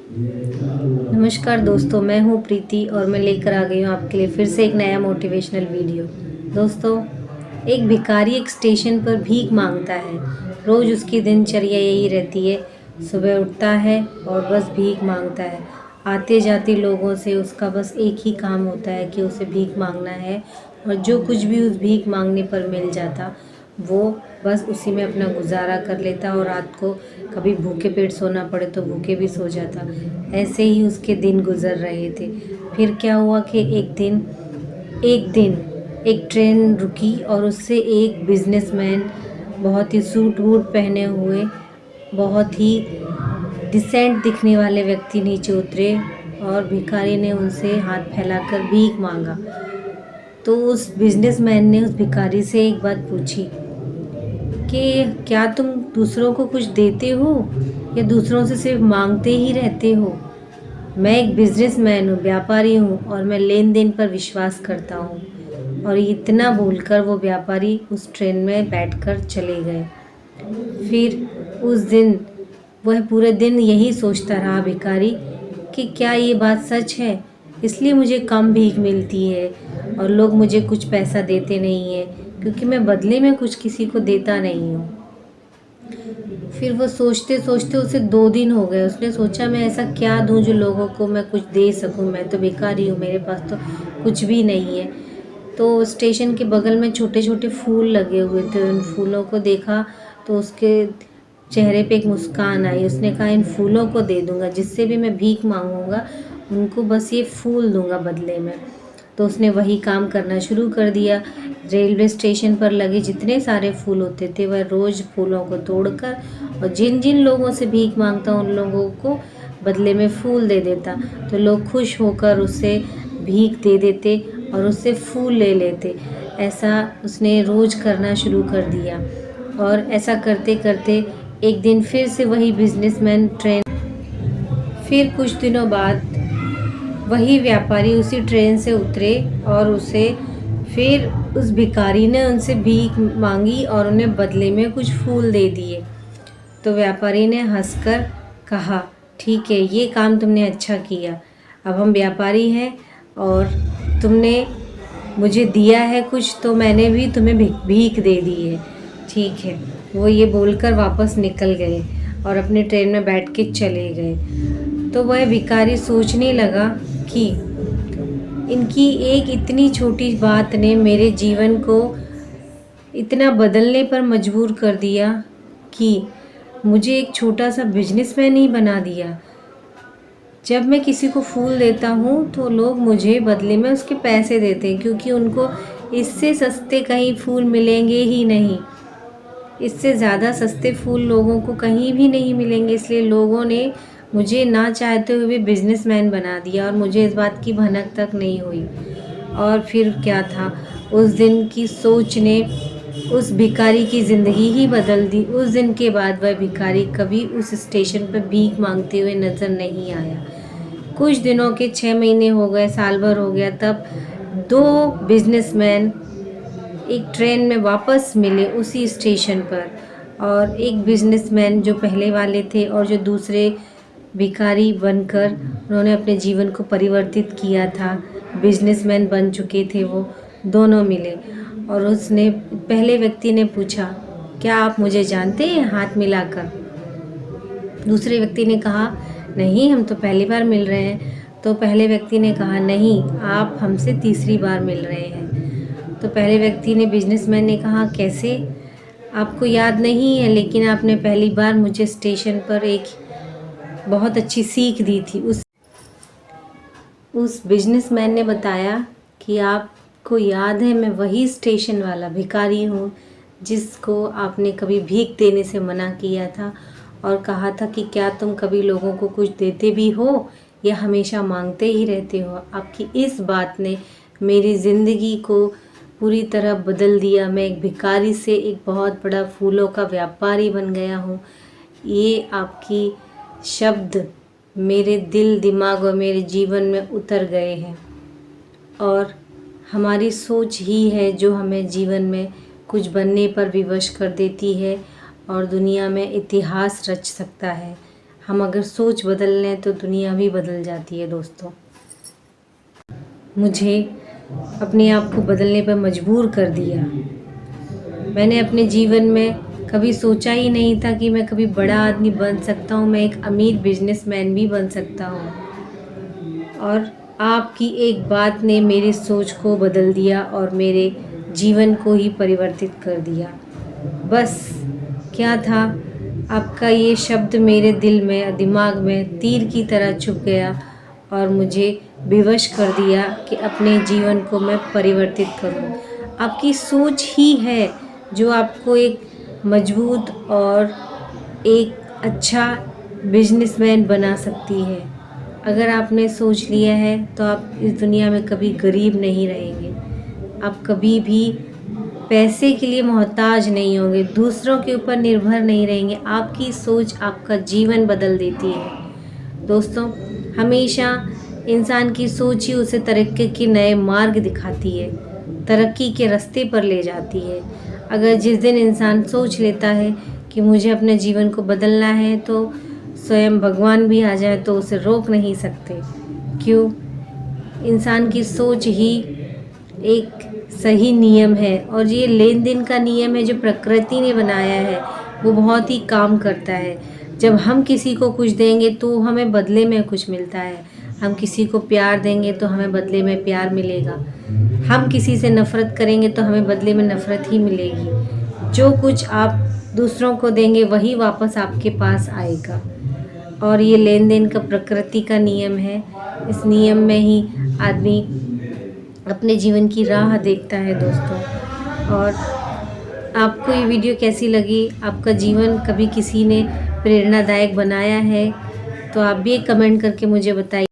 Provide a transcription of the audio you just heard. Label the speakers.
Speaker 1: नमस्कार दोस्तों, मैं हूँ प्रीति और मैं लेकर आ गई हूँ आपके लिए फिर से एक नया मोटिवेशनल वीडियो। दोस्तों, एक भिखारी एक स्टेशन पर भीख मांगता है। रोज़ उसकी दिनचर्या यही रहती है, सुबह उठता है और बस भीख मांगता है। आते जाते लोगों से उसका बस एक ही काम होता है कि उसे भीख मांगना है, और जो कुछ भी उस भीख मांगने पर मिल जाता वो बस उसी में अपना गुजारा कर लेता, और रात को कभी भूखे पेट सोना पड़े तो भूखे भी सो जाता। ऐसे ही उसके दिन गुजर रहे थे। फिर क्या हुआ कि एक दिन एक ट्रेन रुकी और उससे एक बिजनेसमैन, बहुत ही सूट वूट पहने हुए, बहुत ही डिसेंट दिखने वाले व्यक्ति नीचे उतरे, और भिखारी ने उनसे हाथ फैलाकर भीख मांगा। तो उस बिजनेसमैन ने उस भिखारी से एक बात पूछी कि क्या तुम दूसरों को कुछ देते हो या दूसरों से सिर्फ मांगते ही रहते हो? मैं एक बिजनेसमैन हूँ, व्यापारी हूँ, और मैं लेन देन पर विश्वास करता हूँ। और इतना बोलकर वो व्यापारी उस ट्रेन में बैठकर चले गए। फिर उस दिन वह पूरे दिन यही सोचता रहा भिखारी कि क्या ये बात सच है, इसलिए मुझे कम भीख मिलती है और लोग मुझे कुछ पैसा देते नहीं हैं, क्योंकि मैं बदले में कुछ किसी को देता नहीं हूँ। फिर वो सोचते सोचते उसे 2 दिन हो गए। उसने सोचा, मैं ऐसा क्या दूं जो लोगों को मैं कुछ दे सकूं, मैं तो भिखारी हूँ, मेरे पास तो कुछ भी नहीं है। तो स्टेशन के बगल में छोटे छोटे फूल लगे हुए थे। उन फूलों को देखा तो उसके चेहरे पे एक मुस्कान आई। उसने कहा, इन फूलों को दे दूंगा, जिससे भी मैं भीख मांगूंगा उनको बस ये फूल दूंगा बदले में। तो उसने वही काम करना शुरू कर दिया। रेलवे स्टेशन पर लगे जितने सारे फूल होते थे वह रोज़ फूलों को तोड़कर और जिन जिन लोगों से भीख मांगता उन लोगों को बदले में फूल दे देता। तो लोग खुश होकर उसे भीख दे देते और उससे फूल ले लेते। ऐसा उसने रोज़ करना शुरू कर दिया, और ऐसा करते करते एक दिन फिर से वही बिजनेसमैन ट्रेन फिर कुछ दिनों बाद वही व्यापारी उसी ट्रेन से उतरे, और उसे फिर उस भिखारी ने उनसे भीख मांगी और उन्हें बदले में कुछ फूल दे दिए। तो व्यापारी ने हंसकर कहा, ठीक है, ये काम तुमने अच्छा किया। अब हम व्यापारी हैं और तुमने मुझे दिया है कुछ, तो मैंने भी तुम्हें भीख दे दी है। ठीक है। वो ये बोलकर वापस निकल गए और अपने ट्रेन में बैठ के चले गए। तो वह भिखारी सोचने लगा कि इनकी एक इतनी छोटी बात ने मेरे जीवन को इतना बदलने पर मजबूर कर दिया कि मुझे एक छोटा सा बिजनेसमैन ही बना दिया। जब मैं किसी को फूल देता हूँ तो लोग मुझे बदले में उसके पैसे देते हैं, क्योंकि उनको इससे सस्ते कहीं फूल मिलेंगे ही नहीं। इससे ज़्यादा सस्ते फूल लोगों को कहीं भी नहीं मिलेंगे, इसलिए लोगों ने मुझे ना चाहते हुए भी बिजनेसमैन बना दिया और मुझे इस बात की भनक तक नहीं हुई। और फिर क्या था, उस दिन की सोच ने उस भिखारी की ज़िंदगी ही बदल दी। उस दिन के बाद वह भिखारी कभी उस स्टेशन पर भीख मांगते हुए नज़र नहीं आया। कुछ दिनों के 6 महीने हो गए, साल भर हो गया, तब 2 बिजनेसमैन एक ट्रेन में वापस मिले उसी स्टेशन पर। और एक बिजनेसमैन जो पहले वाले थे और जो दूसरे भिखारी बनकर उन्होंने अपने जीवन को परिवर्तित किया था, बिजनेसमैन बन चुके थे, वो दोनों मिले। और उसने पहले व्यक्ति ने पूछा, क्या आप मुझे जानते हैं? हाथ मिलाकर। दूसरे व्यक्ति ने कहा, नहीं, हम तो पहली बार मिल रहे हैं। तो पहले व्यक्ति ने कहा, नहीं, आप हमसे तीसरी बार मिल रहे हैं। तो पहले व्यक्ति ने बिजनेसमैन ने कहा, कैसे? आपको याद नहीं है, लेकिन आपने पहली बार मुझे स्टेशन पर एक बहुत अच्छी सीख दी थी। उस बिजनेसमैन ने बताया कि आपको याद है, मैं वही स्टेशन वाला भिखारी हूँ जिसको आपने कभी भीख देने से मना किया था और कहा था कि क्या तुम कभी लोगों को कुछ देते भी हो या हमेशा मांगते ही रहते हो। आपकी इस बात ने मेरी ज़िंदगी को पूरी तरह बदल दिया। मैं एक भिखारी से एक बहुत बड़ा फूलों का व्यापारी बन गया हूँ। ये आपकी शब्द मेरे दिल, दिमाग और मेरे जीवन में उतर गए हैं, और हमारी सोच ही है जो हमें जीवन में कुछ बनने पर विवश कर देती है और दुनिया में इतिहास रच सकता है। हम अगर सोच बदल लें तो दुनिया भी बदल जाती है दोस्तों। मुझे अपने आप को बदलने पर मजबूर कर दिया। मैंने अपने जीवन में कभी सोचा ही नहीं था कि मैं कभी बड़ा आदमी बन सकता हूँ, मैं एक अमीर बिजनेसमैन भी बन सकता हूँ। और आपकी एक बात ने मेरी सोच को बदल दिया और मेरे जीवन को ही परिवर्तित कर दिया। बस क्या था, आपका ये शब्द मेरे दिल में, दिमाग में तीर की तरह चुभ गया और मुझे विवश कर दिया कि अपने जीवन को मैं परिवर्तित करूं। आपकी सोच ही है जो आपको एक मजबूत और एक अच्छा बिजनेसमैन बना सकती है। अगर आपने सोच लिया है तो आप इस दुनिया में कभी गरीब नहीं रहेंगे। आप कभी भी पैसे के लिए मोहताज नहीं होंगे, दूसरों के ऊपर निर्भर नहीं रहेंगे। आपकी सोच आपका जीवन बदल देती है। दोस्तों, हमेशा इंसान की सोच ही उसे तरक्की के नए मार्ग दिखाती है, तरक्की के रास्ते पर ले जाती है। अगर जिस दिन इंसान सोच लेता है कि मुझे अपने जीवन को बदलना है तो स्वयं भगवान भी आ जाए तो उसे रोक नहीं सकते। क्यों? इंसान की सोच ही एक सही नियम है और ये लेन देन का नियम है जो प्रकृति ने बनाया है, वो बहुत ही काम करता है। जब हम किसी को कुछ देंगे तो हमें बदले में कुछ मिलता है। हम किसी को प्यार देंगे तो हमें बदले में प्यार मिलेगा। हम किसी से नफ़रत करेंगे तो हमें बदले में नफ़रत ही मिलेगी। जो कुछ आप दूसरों को देंगे वही वापस आपके पास आएगा। और ये लेन देन का प्रकृति का नियम है। इस नियम में ही आदमी अपने जीवन की राह देखता है दोस्तों। और आपको ये वीडियो कैसी लगी? आपका जीवन कभी किसी ने प्रेरणादायक बनाया है तो आप भी एक कमेंट करके मुझे बताइए।